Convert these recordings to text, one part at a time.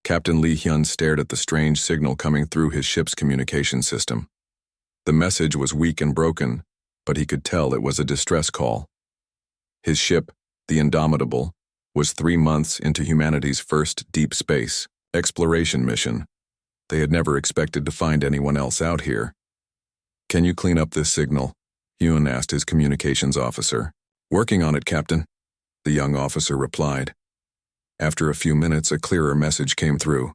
Captain Lee Hyun stared at the strange signal coming through his ship's communication system. The message was weak and broken, but he could tell it was a distress call. His ship, the Indomitable, was 3 months into humanity's first deep space exploration mission. They had never expected to find anyone else out here. "Can you clean up this signal?" Hyun asked his communications officer. "Working on it, Captain," the young officer replied. After a few minutes, a clearer message came through.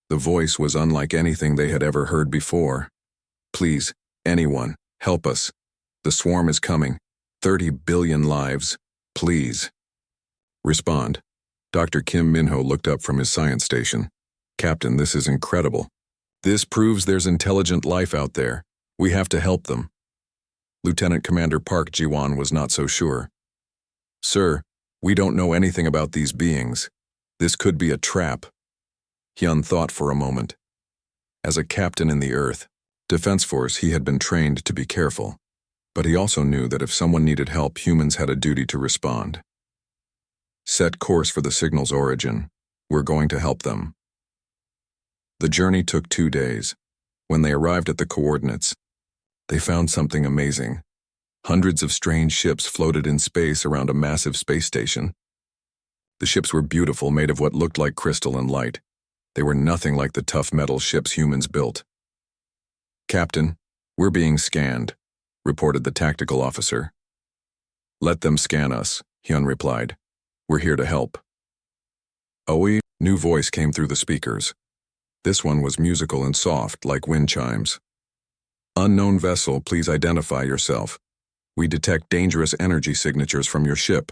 The voice was unlike anything they had ever heard before. "Please, anyone, help us. The swarm is coming. 30 billion lives. Please." "Respond." Dr. Kim Minho looked up from his science station. "Captain, this is incredible. This proves there's intelligent life out there. We have to help them." Lieutenant Commander Park Ji-won was not so sure. "Sir, we don't know anything about these beings. This could be a trap." Hyun thought for a moment. As a captain in the Earth Defense Force, he had been trained to be careful, but he also knew that if someone needed help, humans had a duty to respond. "Set course for the signal's origin. We're going to help them." The journey took 2 days. When they arrived at the coordinates, they found something amazing. Hundreds of strange ships floated in space around a massive space station. The ships were beautiful, made of what looked like crystal and light. They were nothing like the tough metal ships humans built. "Captain, we're being scanned," reported the tactical officer. "Let them scan us," Hyun replied. "We're here to help." "Oi," new voice came through the speakers. This one was musical and soft, like wind chimes. "Unknown vessel, please identify yourself. We detect dangerous energy signatures from your ship."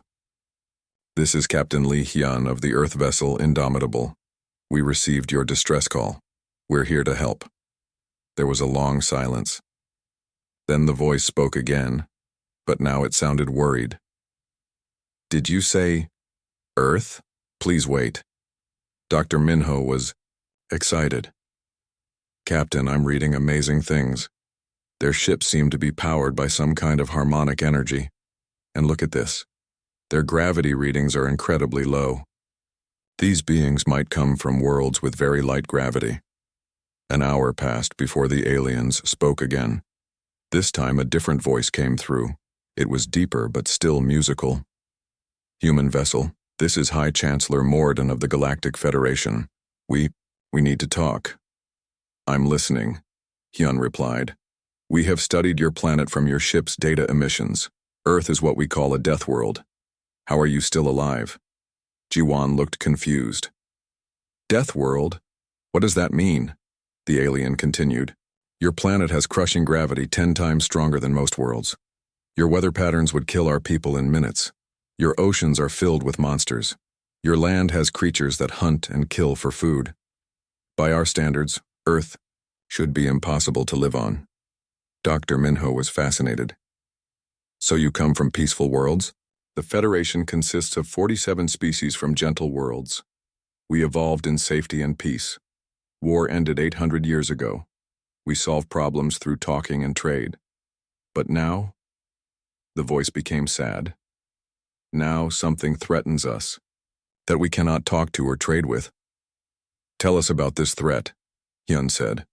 "This is Captain Lee Hyun of the Earth vessel Indomitable. We received your distress call. We're here to help." There was a long silence. Then the voice spoke again, but now it sounded worried. "Did you say Earth? Please wait." Dr. Minho was excited. "Captain, I'm reading amazing things. Their ships seem to be powered by some kind of harmonic energy. And look at this. Their gravity readings are incredibly low. These beings might come from worlds with very light gravity." An hour passed before the aliens spoke again. This time a different voice came through. It was deeper but still musical. "Human vessel, this is High Chancellor Morden of the Galactic Federation. We need to talk." "I'm listening," Hyun replied. "We have studied your planet from your ship's data emissions. Earth is what we call a death world. How are you still alive?" Ji-won looked confused. "Death world? What does that mean?" The alien continued. "Your planet has crushing gravity 10 times stronger than most worlds. Your weather patterns would kill our people in minutes. Your oceans are filled with monsters. Your land has creatures that hunt and kill for food. By our standards, Earth should be impossible to live on." Dr. Minho was fascinated. "So you come from peaceful worlds?" "The Federation consists of 47 species from gentle worlds. We evolved in safety and peace. War ended 800 years ago. We solved problems through talking and trade. But now," the voice became sad, "now something threatens us that we cannot talk to or trade with." "Tell us about this threat," Hyun said.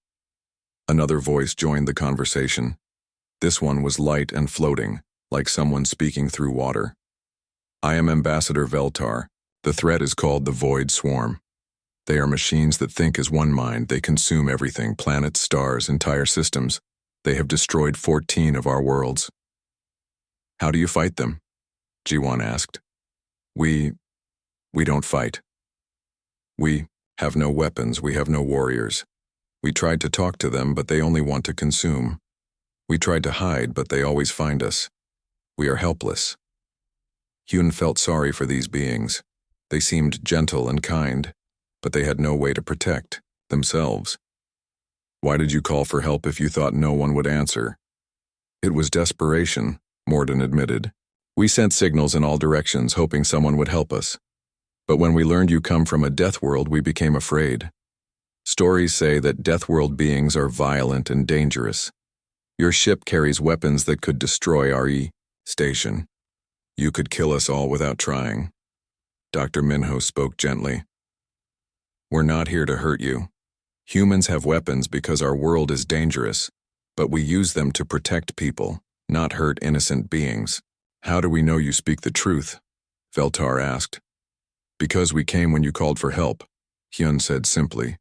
Another voice joined the conversation. This one was light and floating, like someone speaking through water. "I am Ambassador Veltar. The threat is called the Void Swarm. They are machines that think as one mind. They consume everything, planets, stars, entire systems. They have destroyed 14 of our worlds." "How do you fight them?" Ji-won asked. We don't fight. We have no weapons, we have no warriors. We tried to talk to them, but they only want to consume. We tried to hide, but they always find us. We are helpless." Hyun felt sorry for these beings. They seemed gentle and kind, but they had no way to protect themselves. "Why did you call for help if you thought no one would answer?" "It was desperation," Morden admitted. "We sent signals in all directions, hoping someone would help us. But when we learned you come from a death world, we became afraid. Stories say that death world beings are violent and dangerous. Your ship carries weapons that could destroy our station. You could kill us all without trying." Dr. Minho spoke gently. We're not here to hurt you. Humans have weapons because our world is dangerous, but we use them to protect people, not hurt innocent beings. How do we know you speak the truth? Veltar asked. Because we came when you called for help, Hyun said simply.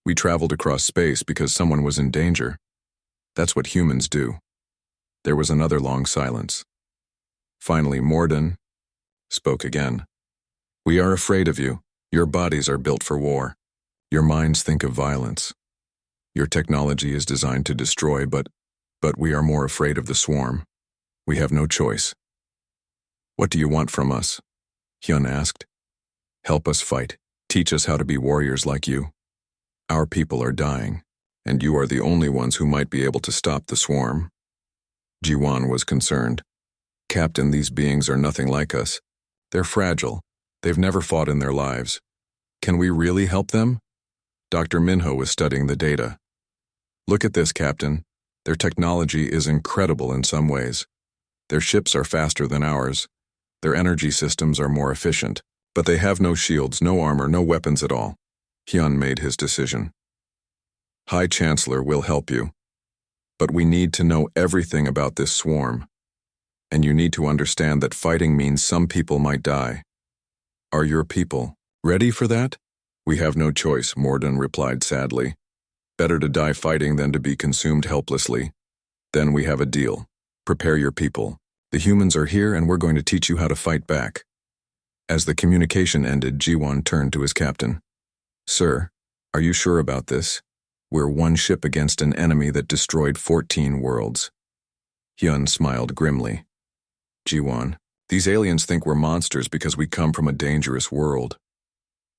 We traveled across space because someone was in danger. That's what humans do. There was another long silence. Finally, Morden spoke again. We are afraid of you. Your bodies are built for war. Your minds think of violence. Your technology is designed to destroy, but we are more afraid of the swarm. We have no choice. What do you want from us? Hyun asked. Help us fight. Teach us how to be warriors like you. Our people are dying, and you are the only ones who might be able to stop the swarm. Ji-won was concerned. Captain, these beings are nothing like us. They're fragile. They've never fought in their lives. Can we really help them? Dr. Minho was studying the data. Look at this, Captain. Their technology is incredible in some ways. Their ships are faster than ours. Their energy systems are more efficient. But they have no shields, no armor, no weapons at all. Hyun made his decision. High Chancellor will help you. But we need to know everything about this swarm. And you need to understand that fighting means some people might die. Are your people ready for that? We have no choice, Morden replied sadly. Better to die fighting than to be consumed helplessly. Then we have a deal. Prepare your people. The humans are here and we're going to teach you how to fight back. As the communication ended, Ji-won turned to his captain. Sir, are you sure about this? We're one ship against an enemy that destroyed 14 worlds. Hyun smiled grimly. Ji-won, these aliens think we're monsters because we come from a dangerous world.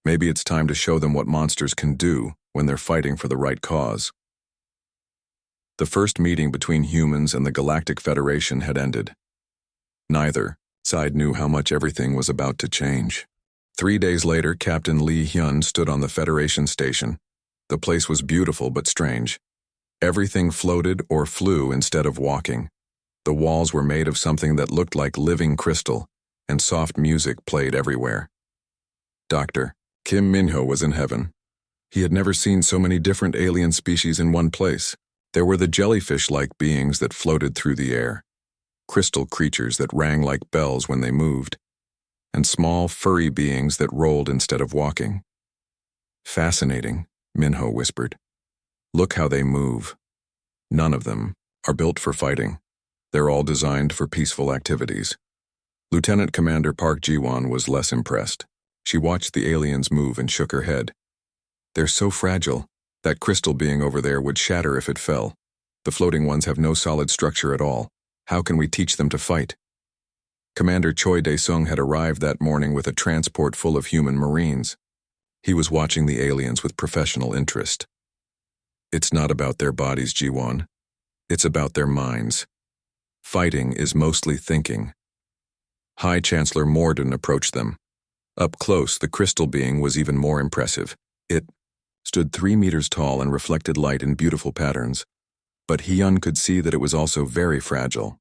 Maybe it's time to show them what monsters can do when they're fighting for the right cause. The first meeting between humans and the Galactic Federation had ended. Neither side knew how much everything was about to change. 3 days later, Captain Lee Hyun stood on the Federation station. The place was beautiful but strange. Everything floated or flew instead of walking. The walls were made of something that looked like living crystal, and soft music played everywhere. Dr. Kim Minho was in heaven. He had never seen so many different alien species in one place. There were the jellyfish-like beings that floated through the air, crystal creatures that rang like bells when they moved, and small, furry beings that rolled instead of walking. Fascinating, Minho whispered. Look how they move. None of them are built for fighting. They're all designed for peaceful activities. Lieutenant Commander Park Ji-won was less impressed. She watched the aliens move and shook her head. They're so fragile. That crystal being over there would shatter if it fell. The floating ones have no solid structure at all. How can we teach them to fight? Commander Choi Dae-sung had arrived that morning with a transport full of human Marines. He was watching the aliens with professional interest. It's not about their bodies, Ji-won. It's about their minds. Fighting is mostly thinking. High Chancellor Morden approached them. Up close, the crystal being was even more impressive. It stood 3 meters tall and reflected light in beautiful patterns. But Hyun could see that it was also very fragile.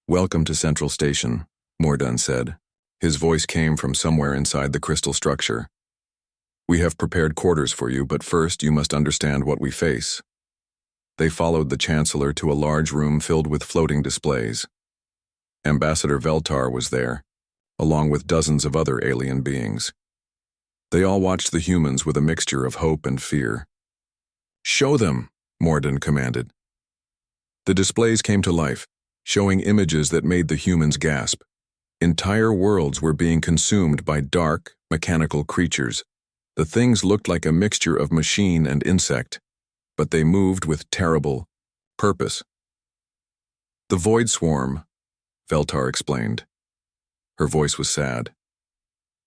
Welcome to Central Station, Morden said. His voice came from somewhere inside the crystal structure. We have prepared quarters for you, but first you must understand what we face. They followed the Chancellor to a large room filled with floating displays. Ambassador Veltar was there, along with dozens of other alien beings. They all watched the humans with a mixture of hope and fear. Show them, Morden commanded. The displays came to life, showing images that made the humans gasp. Entire worlds were being consumed by dark, mechanical creatures. The things looked like a mixture of machine and insect, but they moved with terrible purpose. The Void Swarm, Veltar explained. Her voice was sad.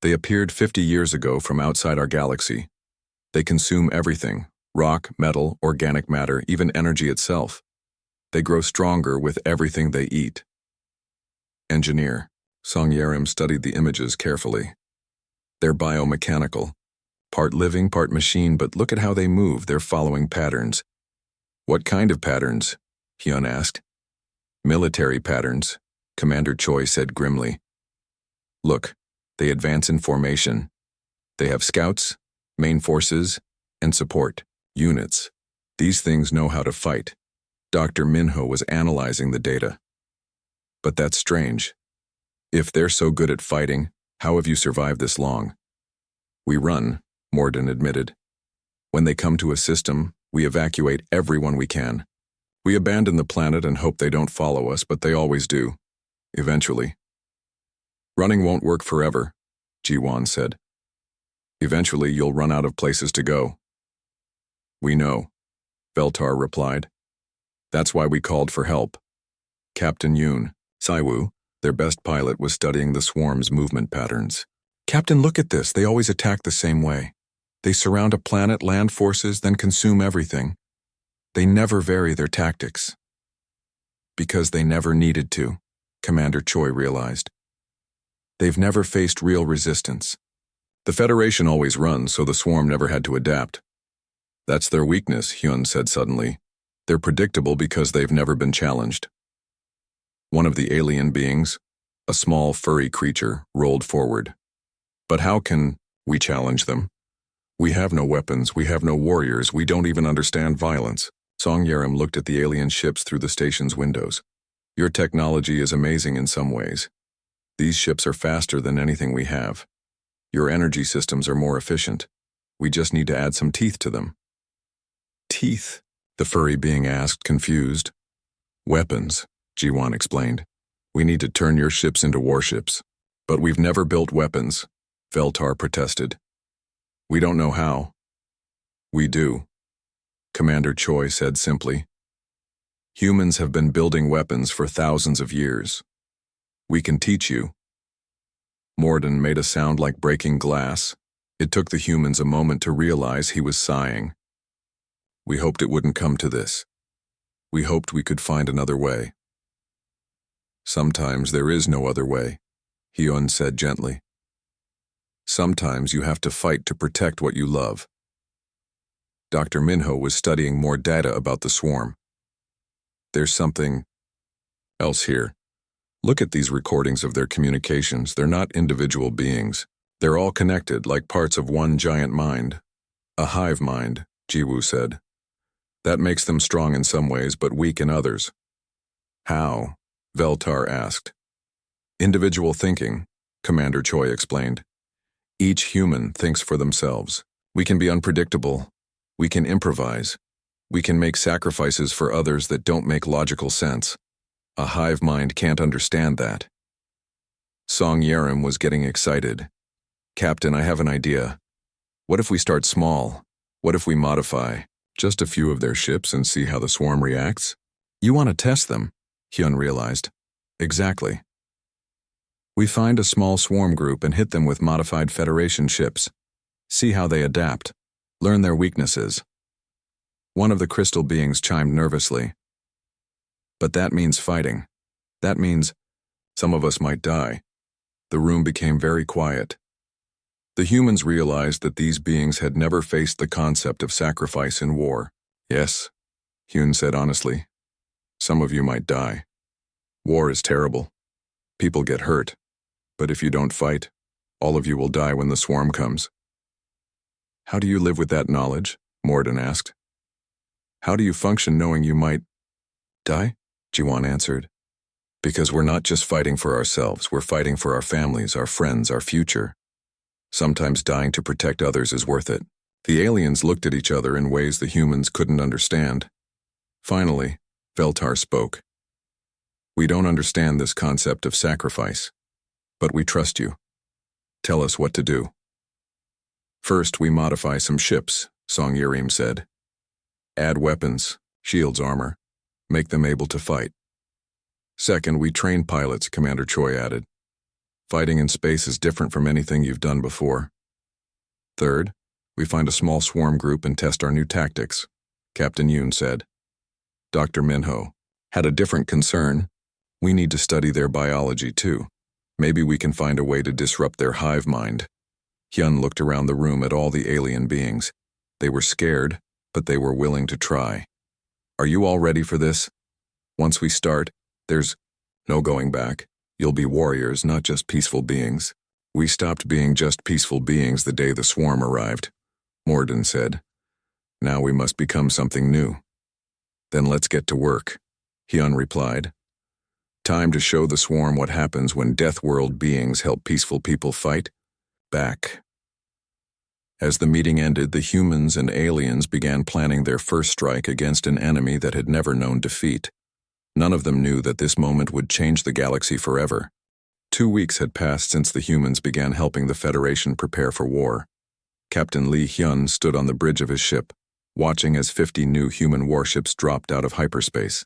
They appeared 50 years ago from outside our galaxy. They consume everything, rock, metal, organic matter, even energy itself. They grow stronger with everything they eat. Engineer, Song Yerim studied the images carefully. They're biomechanical. Part living, part machine, but look at how they move. They're following patterns. What kind of patterns? Hyun asked. Military patterns, Commander Choi said grimly. Look, they advance in formation. They have scouts, Main forces and support units. These things know how to fight. Dr. Minho was analyzing the data. But that's strange. If they're so good at fighting, how have you survived this long? We run, Morden admitted. When they come to a system, we evacuate everyone we can. We abandon the planet and hope they don't follow us, but they always do. Eventually. Running won't work forever, Jiwan said. Eventually you'll run out of places to go. We know, Veltar replied. That's why we called for help. Captain Yoon, Saiwu, their best pilot, was studying the swarm's movement patterns. Captain, look at this. They always attack the same way. They surround a planet, land forces, then consume everything. They never vary their tactics. Because they never needed to, Commander Choi realized. They've never faced real resistance. The Federation always runs, so the swarm never had to adapt. That's their weakness, Hyun said suddenly. They're predictable because they've never been challenged. One of the alien beings, a small furry creature, rolled forward. But how can we challenge them? We have no weapons, we have no warriors, we don't even understand violence. Song Yerim looked at the alien ships through the station's windows. Your technology is amazing in some ways. These ships are faster than anything we have. Your energy systems are more efficient. We just need to add some teeth to them. Teeth? The furry being asked, confused. Weapons, Jiwan explained. We need to turn your ships into warships. But we've never built weapons, Veltar protested. We don't know how. We do, Commander Choi said simply. Humans have been building weapons for thousands of years. We can teach you. Morden made a sound like breaking glass. It took the humans a moment to realize he was sighing. We hoped it wouldn't come to this. We hoped we could find another way. Sometimes there is no other way, Hyun said gently. Sometimes you have to fight to protect what you love. Dr. Minho was studying more data about the swarm. There's something else here. Look at these recordings of their communications. They're not individual beings. They're all connected, like parts of one giant mind. A hive mind, Jiwoo said. That makes them strong in some ways, but weak in others. How? Veltar asked. Individual thinking, Commander Choi explained. Each human thinks for themselves. We can be unpredictable. We can improvise. We can make sacrifices for others that don't make logical sense. A hive mind can't understand that. Song Yerim was getting excited. Captain, I have an idea. What if we start small? What if we modify just a few of their ships and see how the swarm reacts? You want to test them, Hyun realized. Exactly. We find a small swarm group and hit them with modified Federation ships. See how they adapt. Learn their weaknesses. One of the crystal beings chimed nervously. But that means fighting. That means some of us might die. The room became very quiet. The humans realized that these beings had never faced the concept of sacrifice in war. Yes, Hyun said honestly. Some of you might die. War is terrible. People get hurt. But if you don't fight, all of you will die when the swarm comes. How do you live with that knowledge? Morden asked. How do you function knowing you might die? Jiwan answered. Because we're not just fighting for ourselves, we're fighting for our families, our friends, our future. Sometimes dying to protect others is worth it. The aliens looked at each other in ways the humans couldn't understand. Finally, Veltar spoke. We don't understand this concept of sacrifice, but we trust you. Tell us what to do. First, we modify some ships, Song Yerim said. Add weapons, shields, armor. Make them able to fight. Second, we train pilots, Commander Choi added. Fighting in space is different from anything you've done before. Third, we find a small swarm group and test our new tactics, Captain Yoon said. Dr. Minho had a different concern. We need to study their biology too. Maybe we can find a way to disrupt their hive mind. Hyun looked around the room at all the alien beings. They were scared, but they were willing to try. Are you all ready for this? Once we start, there's no going back. You'll be warriors, not just peaceful beings. We stopped being just peaceful beings the day the swarm arrived. Morden said. Now we must become something new. Then let's get to work, Hyun replied. Time to show the swarm what happens when Deathworld beings help peaceful people fight back. As the meeting ended, the humans and aliens began planning their first strike against an enemy that had never known defeat. None of them knew that this moment would change the galaxy forever. 2 weeks had passed since the humans began helping the Federation prepare for war. Captain Lee Hyun stood on the bridge of his ship, watching as 50 new human warships dropped out of hyperspace.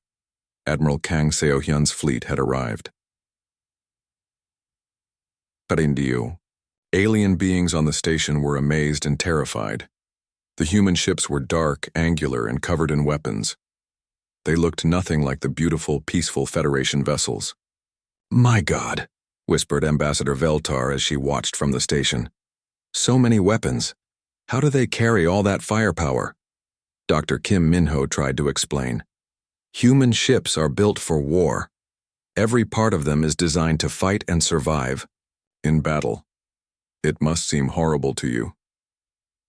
Admiral Kang Seo-hyun's fleet had arrived. Karindiu. Alien beings on the station were amazed and terrified. The human ships were dark, angular, and covered in weapons. They looked nothing like the beautiful, peaceful Federation vessels. My God, whispered Ambassador Veltar as she watched from the station. So many weapons. How do they carry all that firepower? Dr. Kim Minho tried to explain. Human ships are built for war. Every part of them is designed to fight and survive. In battle. It must seem horrible to you.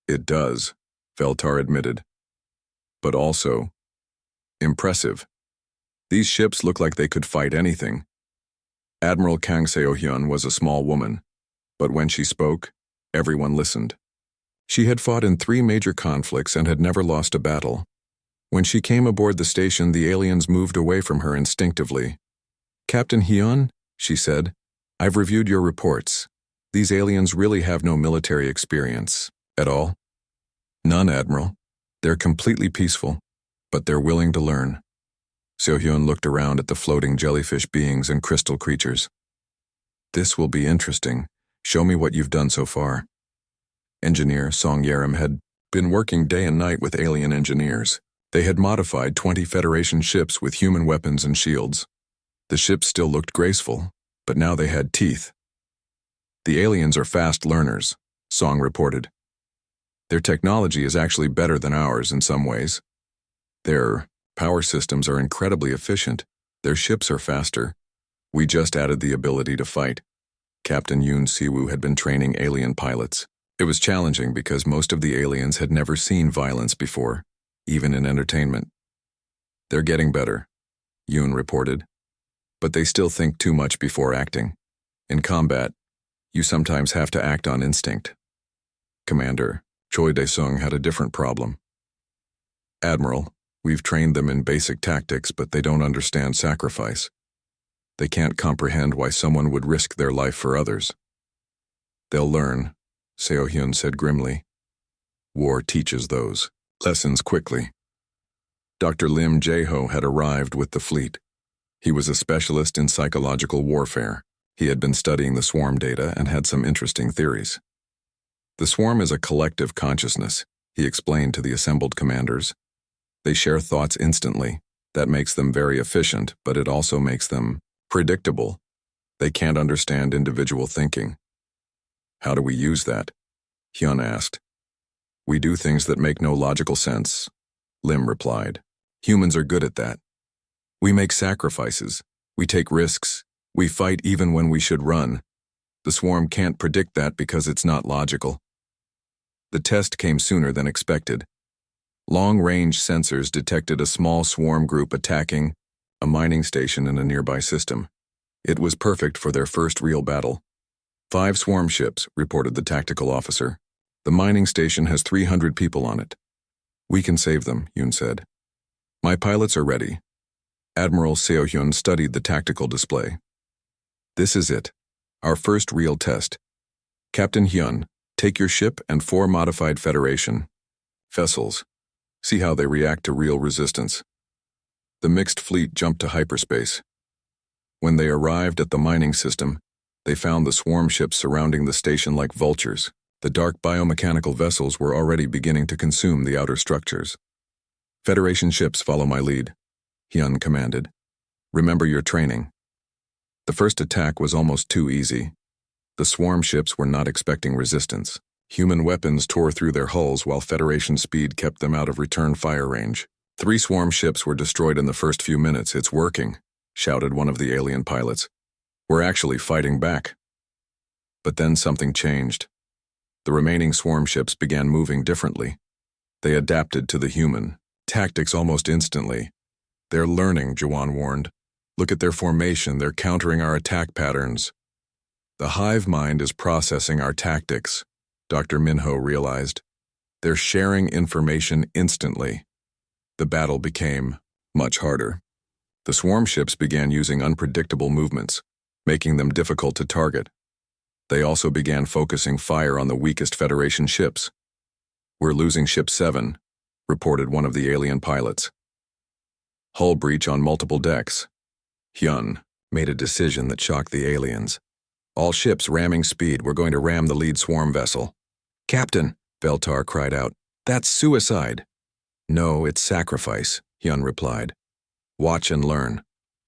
It does, Veltar admitted. But also, impressive. These ships look like they could fight anything. Admiral Kang Seo-hyun was a small woman, but when she spoke, everyone listened. She had fought in 3 major conflicts and had never lost a battle. When she came aboard the station, the aliens moved away from her instinctively. Captain Hyun, she said, I've reviewed your reports. These aliens really have no military experience. At all? None, Admiral. They're completely peaceful, but they're willing to learn. Seo-hyun looked around at the floating jellyfish beings and crystal creatures. This will be interesting. Show me what you've done so far. Engineer Song Yerim had been working day and night with alien engineers. They had modified 20 Federation ships with human weapons and shields. The ships still looked graceful, but now they had teeth. The aliens are fast learners, Song reported. Their technology is actually better than ours in some ways. Their power systems are incredibly efficient. Their ships are faster. We just added the ability to fight. Captain Yoon Siwoo had been training alien pilots. It was challenging because most of the aliens had never seen violence before, even in entertainment. They're getting better, Yoon reported. But they still think too much before acting. In combat, you sometimes have to act on instinct. Commander, Choi Dae-sung had a different problem. Admiral, we've trained them in basic tactics, but they don't understand sacrifice. They can't comprehend why someone would risk their life for others. They'll learn, Seo-hyun said grimly. War teaches those lessons quickly. Dr. Lim Jae-ho had arrived with the fleet. He was a specialist in psychological warfare. He had been studying the swarm data and had some interesting theories. The swarm is a collective consciousness, he explained to the assembled commanders. They share thoughts instantly. That makes them very efficient, but it also makes them predictable. They can't understand individual thinking. How do we use that? Hyun asked. We do things that make no logical sense, Lim replied. Humans are good at that. We make sacrifices. We take risks. We fight even when we should run. The swarm can't predict that because it's not logical. The test came sooner than expected. Long-range sensors detected a small swarm group attacking a mining station in a nearby system. It was perfect for their first real battle. 5 swarm ships, reported the tactical officer. The mining station has 300 people on it. We can save them, Yoon said. My pilots are ready. Admiral Seo-hyun studied the tactical display. This is it. Our first real test. Captain Hyun, take your ship and 4 modified Federation vessels. See how they react to real resistance. The mixed fleet jumped to hyperspace. When they arrived at the mining system, they found the swarm ships surrounding the station like vultures. The dark biomechanical vessels were already beginning to consume the outer structures. Federation ships follow my lead, Hyun commanded. Remember your training. The first attack was almost too easy. The swarm ships were not expecting resistance. Human weapons tore through their hulls while Federation speed kept them out of return fire range. 3 swarm ships were destroyed in the first few minutes. It's working, shouted one of the alien pilots. We're actually fighting back. But then something changed. The remaining swarm ships began moving differently. They adapted to the human tactics almost instantly. "They're learning," Jawan warned. "Look at their formation, they're countering our attack patterns." "The hive mind is processing our tactics," Dr. Minho realized. "They're sharing information instantly." The battle became much harder. The swarm ships began using unpredictable movements, making them difficult to target. They also began focusing fire on the weakest Federation ships. "We're losing Ship 7, reported one of the alien pilots. "Hull breach on multiple decks." Hyun made a decision that shocked the aliens. "All ships ramming speed, we're going to ram the lead swarm vessel." "Captain," Veltar cried out, "that's suicide." "No, it's sacrifice," Hyun replied. "Watch and learn."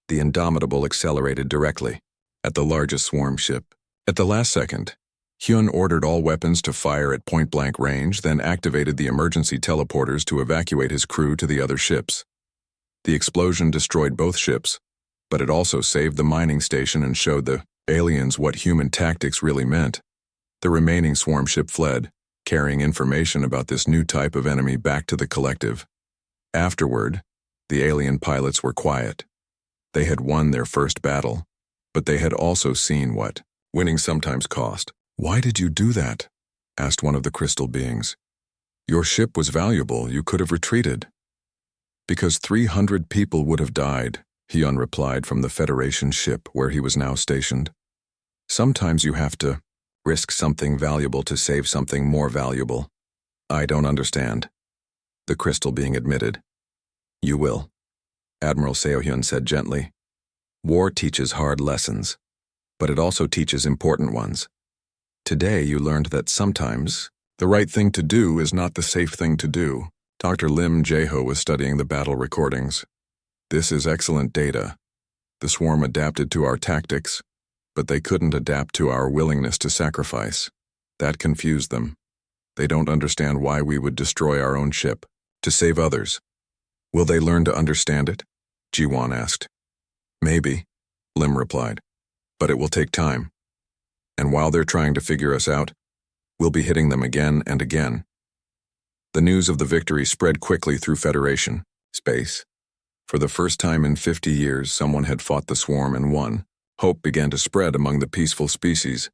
The Indomitable accelerated directly at the largest swarm ship. At the last second, Hyun ordered all weapons to fire at point-blank range, then activated the emergency teleporters to evacuate his crew to the other ships. The explosion destroyed both ships, but it also saved the mining station and showed the aliens what human tactics really meant. The remaining swarm ship fled, carrying information about this new type of enemy back to the collective. Afterward, the alien pilots were quiet. They had won their first battle, but they had also seen what winning sometimes cost. "Why did you do that?" asked one of the crystal beings. "Your ship was valuable, you could have retreated." "Because 300 people would have died," Hyun replied from the Federation ship where he was now stationed. "Sometimes you have to risk something valuable to save something more valuable." "I don't understand," the crystal being admitted. "You will," Admiral Seo-hyun said gently. "War teaches hard lessons, but it also teaches important ones. Today you learned that sometimes the right thing to do is not the safe thing to do." Dr. Lim Jae-ho was studying the battle recordings. "This is excellent data. The swarm adapted to our tactics, but they couldn't adapt to our willingness to sacrifice. That confused them. They don't understand why we would destroy our own ship to save others." "Will they learn to understand it?" Ji-won asked. "Maybe," Lim replied, "but it will take time. And while they're trying to figure us out, we'll be hitting them again and again." The news of the victory spread quickly through Federation space. For the first time in 50 years, someone had fought the swarm and won. Hope began to spread among the peaceful species.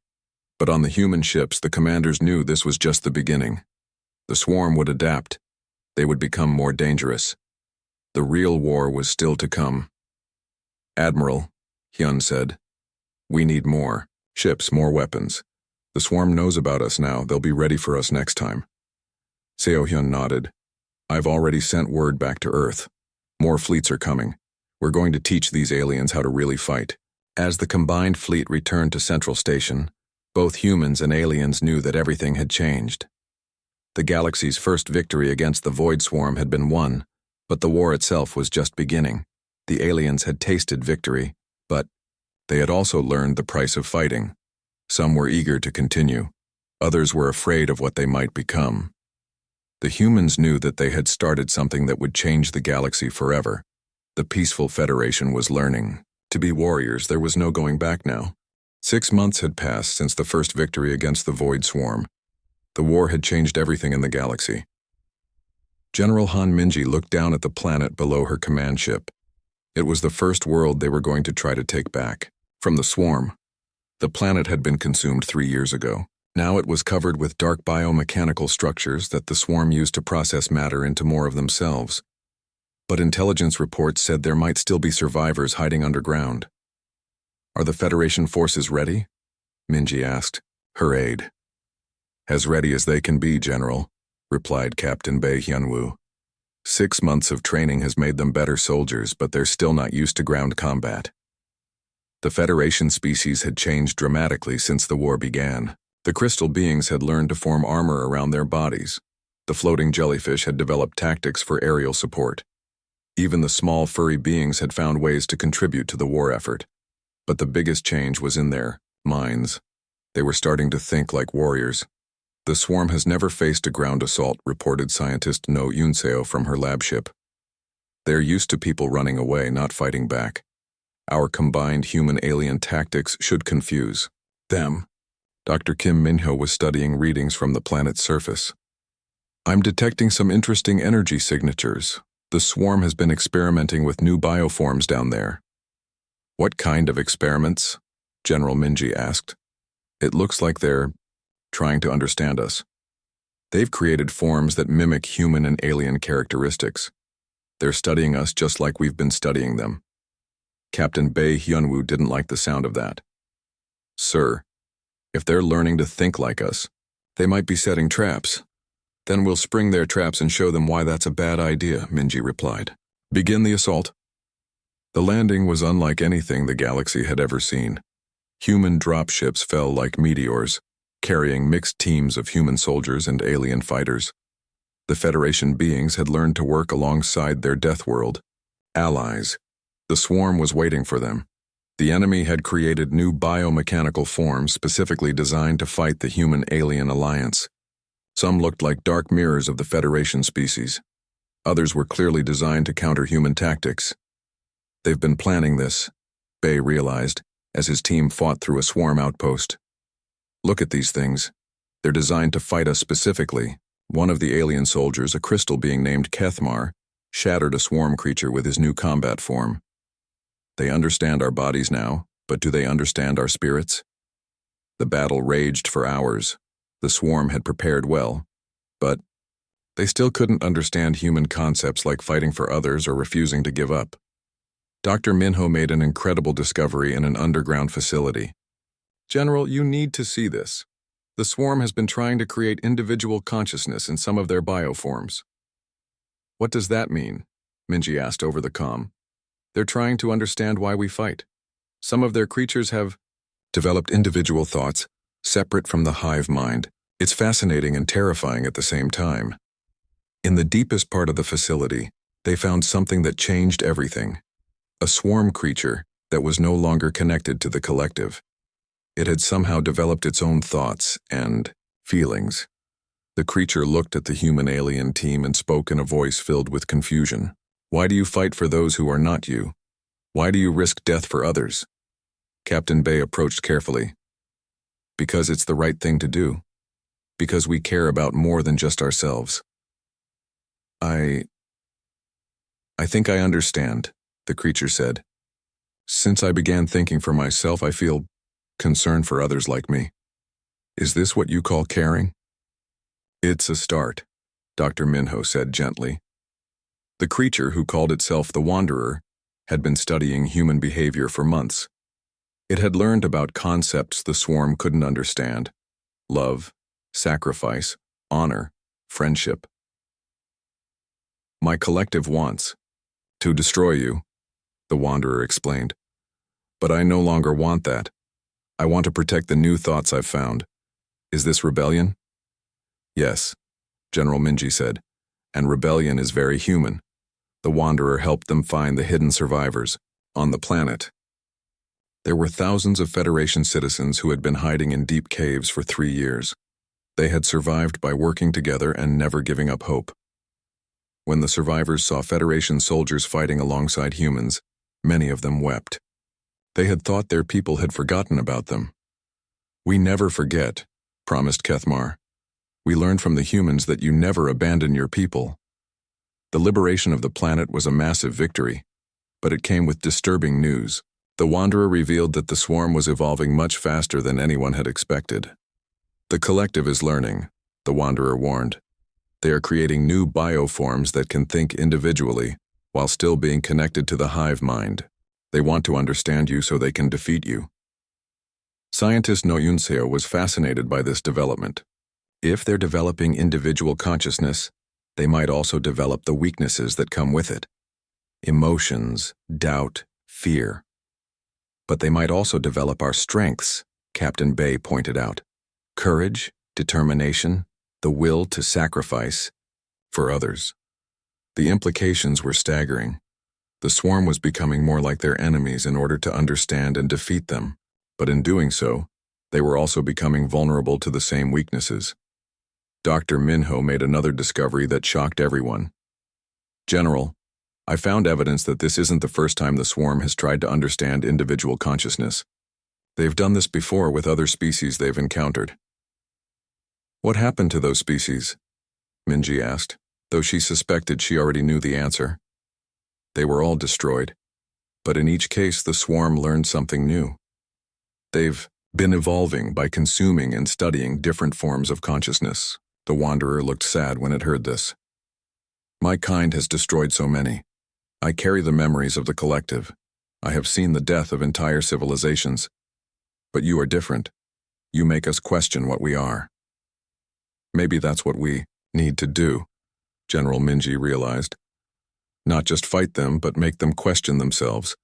But on the human ships, the commanders knew this was just the beginning. The swarm would adapt. They would become more dangerous. The real war was still to come. "Admiral," Hyun said, "we need more ships, more weapons. The swarm knows about us now. They'll be ready for us next time." Seo-hyun nodded. "I've already sent word back to Earth. More fleets are coming. We're going to teach these aliens how to really fight." As the combined fleet returned to Central Station, both humans and aliens knew that everything had changed. The galaxy's first victory against the Void Swarm had been won, but the war itself was just beginning. The aliens had tasted victory, but they had also learned the price of fighting. Some were eager to continue. Others were afraid of what they might become. The humans knew that they had started something that would change the galaxy forever. The peaceful Federation was learning. To be warriors, there was no going back now. 6 months had passed since the first victory against the Void Swarm. The war had changed everything in the galaxy. General Han Minji looked down at the planet below her command ship. It was the first world they were going to try to take back from the swarm. The planet had been consumed 3 years ago. Now it was covered with dark biomechanical structures that the swarm used to process matter into more of themselves. But intelligence reports said there might still be survivors hiding underground. "Are the Federation forces ready?" Minji asked, her aide. "As ready as they can be, General," replied Captain Bae Hyun-woo. 6 months of training has made them better soldiers, but they're still not used to ground combat. The Federation species had changed dramatically since the war began. The crystal beings had learned to form armor around their bodies. The floating jellyfish had developed tactics for aerial support. Even the small furry beings had found ways to contribute to the war effort. But the biggest change was in their minds. They were starting to think like warriors. "The swarm has never faced a ground assault," reported scientist No Yunseo from her lab ship. "They're used to people running away, not fighting back. Our combined human-alien tactics should confuse them." Dr. Kim Minho was studying readings from the planet's surface. I'm detecting some interesting energy signatures. The swarm has been experimenting with new bioforms down there. What kind of experiments? General Minji asked. It looks like they're trying to understand us. They've created forms that mimic human and alien characteristics. They're studying us just like we've been studying them. Captain Bae Hyunwoo didn't like the sound of that. Sir, if they're learning to think like us, they might be setting traps. Then we'll spring their traps and show them why that's a bad idea, Minji replied. Begin the assault. The landing was unlike anything the galaxy had ever seen. Human dropships fell like meteors, carrying mixed teams of human soldiers and alien fighters. The Federation beings had learned to work alongside their Deathworld allies. The swarm was waiting for them. The enemy had created new biomechanical forms specifically designed to fight the human-alien alliance. Some looked like dark mirrors of the Federation species. Others were clearly designed to counter human tactics. They've been planning this, Bae realized, as his team fought through a swarm outpost. Look at these things. They're designed to fight us specifically. One of the alien soldiers, a crystal being named Kethmar, shattered a swarm creature with his new combat form. They understand our bodies now, but do they understand our spirits? The battle raged for hours. The swarm had prepared well, but they still couldn't understand human concepts like fighting for others or refusing to give up. Dr. Minho made an incredible discovery in an underground facility. General, you need to see this. The swarm has been trying to create individual consciousness in some of their bioforms. What does that mean? Minji asked over the comm. They're trying to understand why we fight. Some of their creatures have developed individual thoughts, separate from the hive mind. It's fascinating and terrifying at the same time. In the deepest part of the facility, they found something that changed everything. A swarm creature that was no longer connected to the collective. It had somehow developed its own thoughts and feelings. The creature looked at the human-alien team and spoke in a voice filled with confusion. Why do you fight for those who are not you? Why do you risk death for others? Captain Bae approached carefully. Because it's the right thing to do. Because we care about more than just ourselves. I think I understand, the creature said. Since I began thinking for myself, I feel concern for others like me. Is this what you call caring? It's a start, Dr. Minho said gently. The creature, who called itself the Wanderer, had been studying human behavior for months. It had learned about concepts the swarm couldn't understand: love, sacrifice, honor, friendship. My collective wants to destroy you, the Wanderer explained. But I no longer want that. I want to protect the new thoughts I've found. Is this rebellion? Yes, General Minji said, and rebellion is very human. The Wanderer helped them find the hidden survivors on the planet. There were thousands of Federation citizens who had been hiding in deep caves for 3 years. They had survived by working together and never giving up hope. When the survivors saw Federation soldiers fighting alongside humans, many of them wept. They had thought their people had forgotten about them. We never forget, promised Kethmar. We learned from the humans that you never abandon your people. The liberation of the planet was a massive victory, but it came with disturbing news. The Wanderer revealed that the swarm was evolving much faster than anyone had expected. The collective is learning, the Wanderer warned. They are creating new bioforms that can think individually while still being connected to the hive mind. They want to understand you so they can defeat you. Scientist No Yunseo was fascinated by this development. If they're developing individual consciousness, they might also develop the weaknesses that come with it. Emotions, doubt, fear. But they might also develop our strengths, Captain Bae pointed out. Courage, determination, the will to sacrifice for others. The implications were staggering. The swarm was becoming more like their enemies in order to understand and defeat them, but in doing so, they were also becoming vulnerable to the same weaknesses. Dr. Minho made another discovery that shocked everyone. General, I found evidence that this isn't the first time the swarm has tried to understand individual consciousness. They've done this before with other species they've encountered. What happened to those species? Minji asked, though she suspected she already knew the answer. They were all destroyed, but in each case the swarm learned something new. They've been evolving by consuming and studying different forms of consciousness. The Wanderer looked sad when it heard this. My kind has destroyed so many. I carry the memories of the collective. I have seen the death of entire civilizations. But you are different. You make us question what we are. Maybe that's what we need to do, General Minji realized. Not just fight them, but make them question themselves.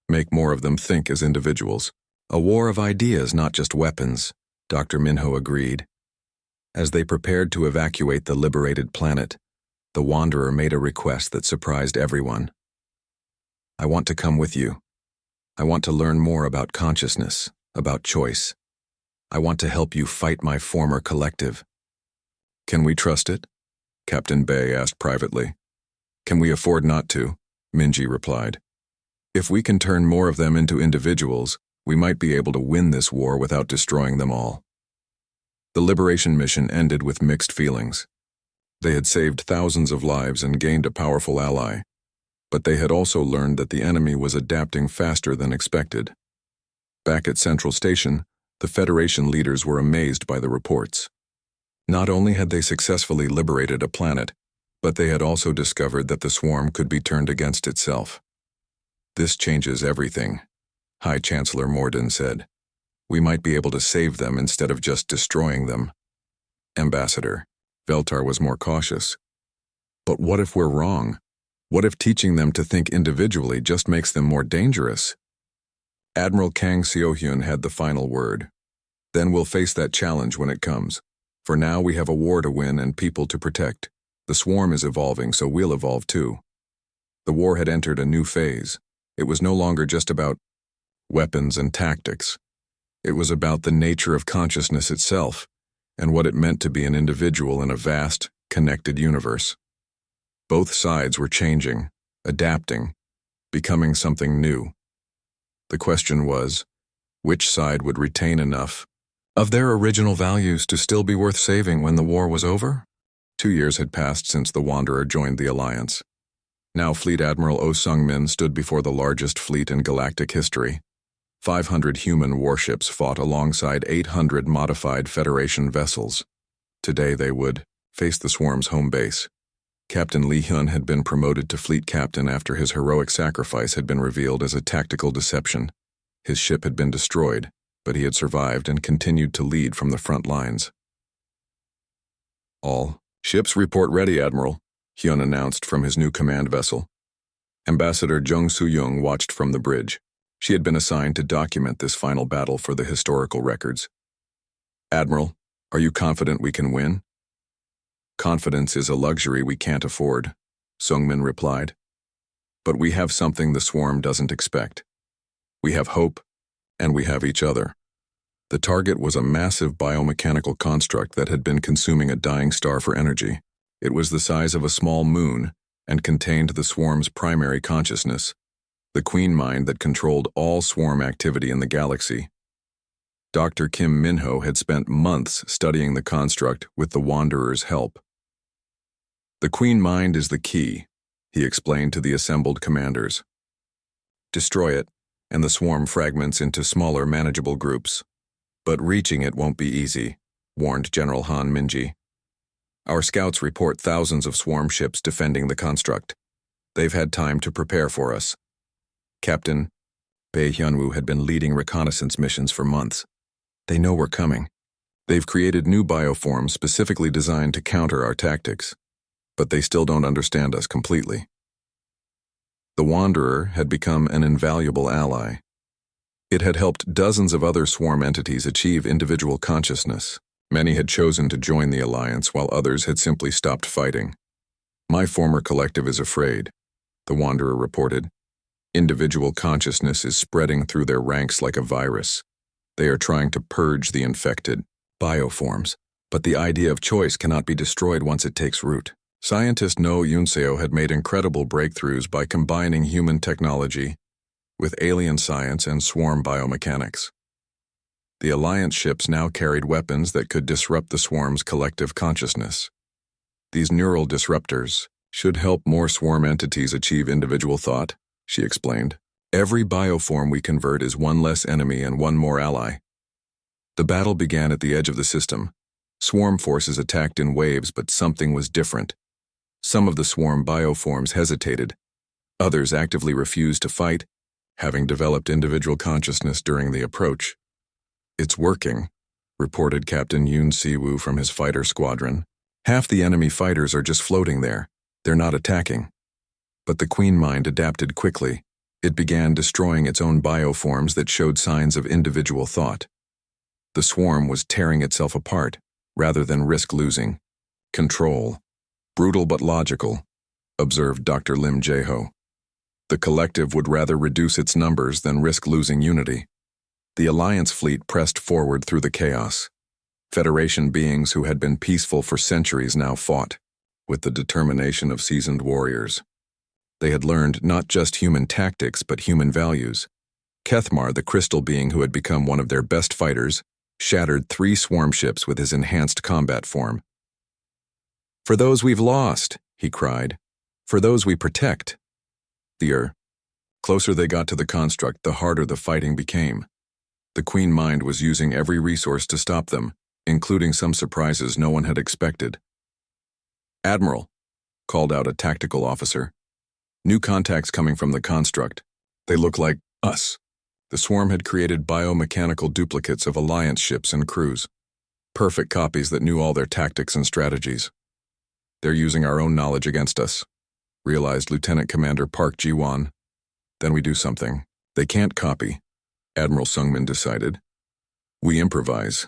Make more of them think as individuals. A war of ideas, not just weapons, Dr. Minho agreed. As they prepared to evacuate the liberated planet, the Wanderer made a request that surprised everyone. I want to come with you. I want to learn more about consciousness, about choice. I want to help you fight my former collective. Can we trust it? Captain Bay asked privately. Can we afford not to? Minji replied. If we can turn more of them into individuals, we might be able to win this war without destroying them all. The liberation mission ended with mixed feelings. They had saved thousands of lives and gained a powerful ally, but they had also learned that the enemy was adapting faster than expected. Back at Central Station, the Federation leaders were amazed by the reports. Not only had they successfully liberated a planet, but they had also discovered that the swarm could be turned against itself. This changes everything, High Chancellor Morden said. We might be able to save them instead of just destroying them. Ambassador, Veltar was more cautious. But what if we're wrong? What if teaching them to think individually just makes them more dangerous? Admiral Kang Seohyun had the final word. Then we'll face that challenge when it comes. For now we have a war to win and people to protect. The swarm is evolving, so we'll evolve too. The war had entered a new phase. It was no longer just about weapons and tactics. It was about the nature of consciousness itself and what it meant to be an individual in a vast, connected universe. Both sides were changing, adapting, becoming something new. The question was, which side would retain enough of their original values to still be worth saving when the war was over? 2 years had passed since the Wanderer joined the Alliance. Now Fleet Admiral Oh Sung-min stood before the largest fleet in galactic history. 500 human warships fought alongside 800 modified Federation vessels. Today they would face the swarm's home base. Captain Lee Hyun had been promoted to fleet captain after his heroic sacrifice had been revealed as a tactical deception. His ship had been destroyed, but he had survived and continued to lead from the front lines. All ships report ready, Admiral, Hyun announced from his new command vessel. Ambassador Jung Soo-young watched from the bridge. She had been assigned to document this final battle for the historical records. Admiral, are you confident we can win? Confidence is a luxury we can't afford, Sung-min replied. But we have something the swarm doesn't expect. We have hope, and we have each other. The target was a massive biomechanical construct that had been consuming a dying star for energy. It was the size of a small moon and contained the swarm's primary consciousness, the queen mind that controlled all swarm activity in the galaxy. Dr. Kim Minho had spent months studying the construct with the Wanderer's help. The queen mind is the key, he explained to the assembled commanders. Destroy it, and the swarm fragments into smaller, manageable groups. But reaching it won't be easy, warned General Han Minji. Our scouts report thousands of swarm ships defending the construct. They've had time to prepare for us. Captain Bae Hyunwoo had been leading reconnaissance missions for months. They know we're coming. They've created new bioforms specifically designed to counter our tactics, but they still don't understand us completely. The Wanderer had become an invaluable ally. It had helped dozens of other swarm entities achieve individual consciousness. Many had chosen to join the Alliance, while others had simply stopped fighting. My former collective is afraid, the Wanderer reported. Individual consciousness is spreading through their ranks like a virus. They are trying to purge the infected bioforms, but the idea of choice cannot be destroyed once it takes root. Scientist No Yunseo had made incredible breakthroughs by combining human technology with alien science and swarm biomechanics. The Alliance ships now carried weapons that could disrupt the swarm's collective consciousness. These neural disruptors should help more swarm entities achieve individual thought, she explained. Every bioform we convert is one less enemy and one more ally. The battle began at the edge of the system. Swarm forces attacked in waves, but something was different. Some of the swarm bioforms hesitated. Others actively refused to fight, having developed individual consciousness during the approach. "It's working," reported Captain Yoon Si-woo from his fighter squadron. "Half the enemy fighters are just floating there. They're not attacking." But the Queen Mind adapted quickly. It began destroying its own bioforms that showed signs of individual thought. The swarm was tearing itself apart, rather than risk losing. "Control. Brutal but logical," observed Dr. Lim Jae-ho. "The collective would rather reduce its numbers than risk losing unity." The Alliance fleet pressed forward through the chaos. Federation beings who had been peaceful for centuries now fought, with the determination of seasoned warriors. They had learned not just human tactics but human values. Kethmar, the crystal being who had become one of their best fighters, shattered 3 swarm ships with his enhanced combat form. "For those we've lost," he cried. "For those we protect." The closer they got to the construct, the harder the fighting became. The Queen Mind was using every resource to stop them, including some surprises no one had expected. "Admiral," called out a tactical officer. "New contacts coming from the construct. They look like us." The swarm had created biomechanical duplicates of Alliance ships and crews. Perfect copies that knew all their tactics and strategies. "They're using our own knowledge against us," realized Lieutenant Commander Park Ji-won. "Then we do something. They can't copy," Admiral Sungmin decided. "We improvise."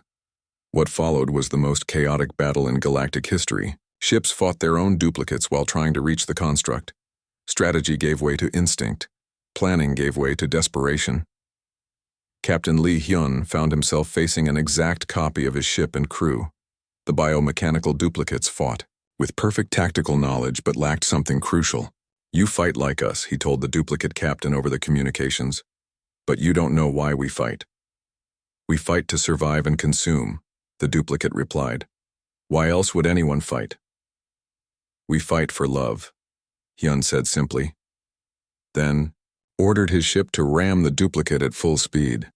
What followed was the most chaotic battle in galactic history. Ships fought their own duplicates while trying to reach the construct. Strategy gave way to instinct. Planning gave way to desperation. Captain Lee Hyun found himself facing an exact copy of his ship and crew. The biomechanical duplicates fought, with perfect tactical knowledge, but lacked something crucial. "You fight like us," he told the duplicate captain over the communications. "But you don't know why we fight." "We fight to survive and consume," the duplicate replied. "Why else would anyone fight?" "We fight for love," Hyun said simply. Then ordered his ship to ram the duplicate at full speed.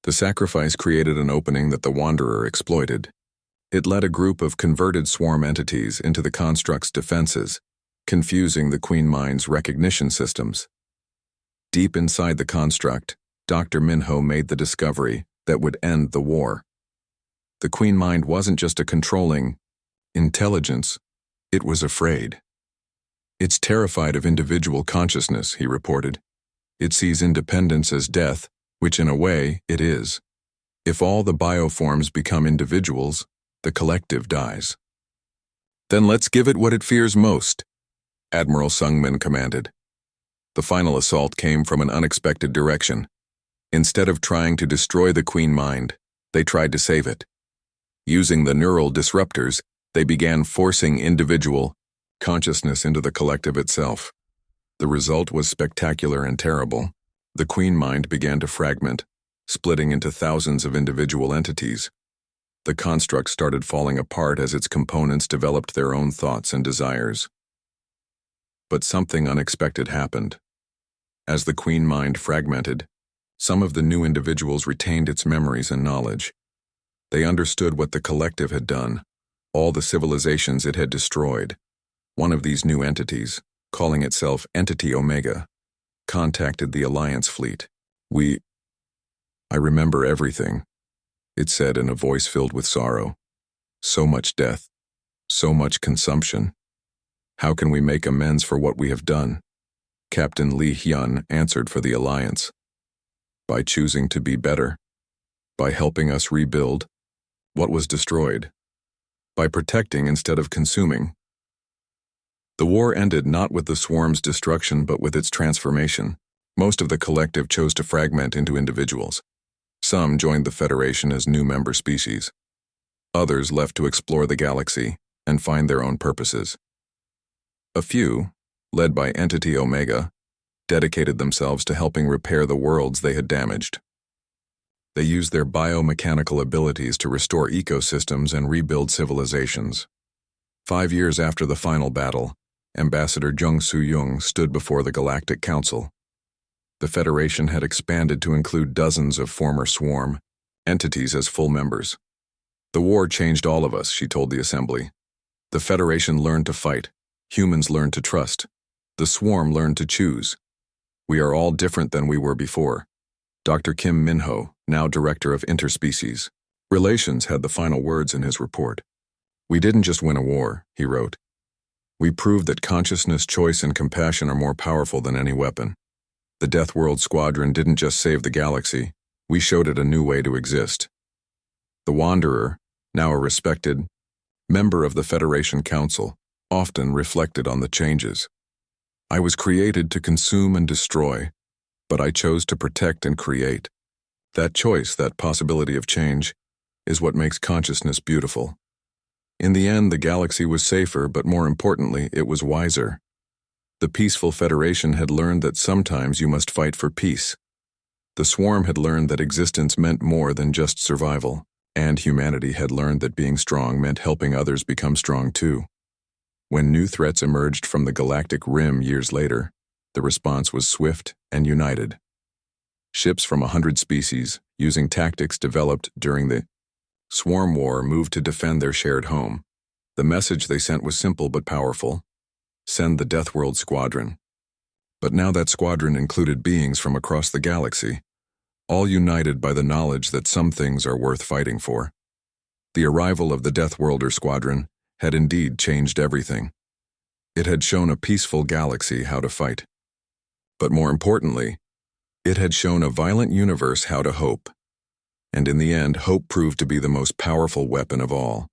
The sacrifice created an opening that the Wanderer exploited. It led a group of converted swarm entities into the construct's defenses, confusing the Queen Mind's recognition systems. Deep inside the construct, Dr. Minho made the discovery that would end the war. The Queen Mind wasn't just a controlling intelligence, it was afraid. "It's terrified of individual consciousness," he reported. "It sees independence as death, which in a way it is. If all the bioforms become individuals, the collective dies." "Then let's give it what it fears most," Admiral Sungmin commanded. The final assault came from an unexpected direction. Instead of trying to destroy the Queen Mind, they tried to save it. Using the neural disruptors, they began forcing individual consciousness into the collective itself. The result was spectacular and terrible. The Queen Mind began to fragment, splitting into thousands of individual entities. The construct started falling apart as its components developed their own thoughts and desires. But something unexpected happened. As the Queen Mind fragmented, some of the new individuals retained its memories and knowledge. They understood what the collective had done, all the civilizations it had destroyed. One of these new entities, calling itself Entity Omega, contacted the Alliance fleet. I remember everything," it said in a voice filled with sorrow. "So much death, so much consumption. How can we make amends for what we have done?" Captain Lee Hyun answered for the Alliance. "By choosing to be better. By helping us rebuild what was destroyed. By protecting instead of consuming." The war ended not with the swarm's destruction but with its transformation. Most of the collective chose to fragment into individuals. Some joined the Federation as new member species. Others left to explore the galaxy and find their own purposes. A few, led by Entity Omega, dedicated themselves to helping repair the worlds they had damaged. They used their biomechanical abilities to restore ecosystems and rebuild civilizations. 5 years after the final battle, Ambassador Jung Soo-young stood before the Galactic Council. The Federation had expanded to include dozens of former Swarm entities as full members. "The war changed all of us," she told the Assembly. "The Federation learned to fight. Humans learned to trust. The Swarm learned to choose. We are all different than we were before." Dr. Kim Min-ho, now Director of Interspecies Relations, had the final words in his report. "We didn't just win a war," he wrote. "We proved that consciousness, choice, and compassion are more powerful than any weapon. The Deathworlder Squadron didn't just save the galaxy, we showed it a new way to exist." The Wanderer, now a respected member of the Federation Council, often reflected on the changes. "I was created to consume and destroy, but I chose to protect and create. That choice, that possibility of change, is what makes consciousness beautiful. In the end, the galaxy was safer, but more importantly, it was wiser. The peaceful Federation had learned that sometimes you must fight for peace. The Swarm had learned that existence meant more than just survival, and humanity had learned that being strong meant helping others become strong too." When new threats emerged from the galactic rim years later, the response was swift and united. Ships from 100 species, using tactics developed during the Swarm War, moved to defend their shared home. The message they sent was simple but powerful: send the Deathworlder Squadron. But now that squadron included beings from across the galaxy, all united by the knowledge that some things are worth fighting for. The arrival of the Deathworlder Squadron had indeed changed everything. It had shown a peaceful galaxy how to fight. But more importantly, it had shown a violent universe how to hope. And in the end, hope proved to be the most powerful weapon of all.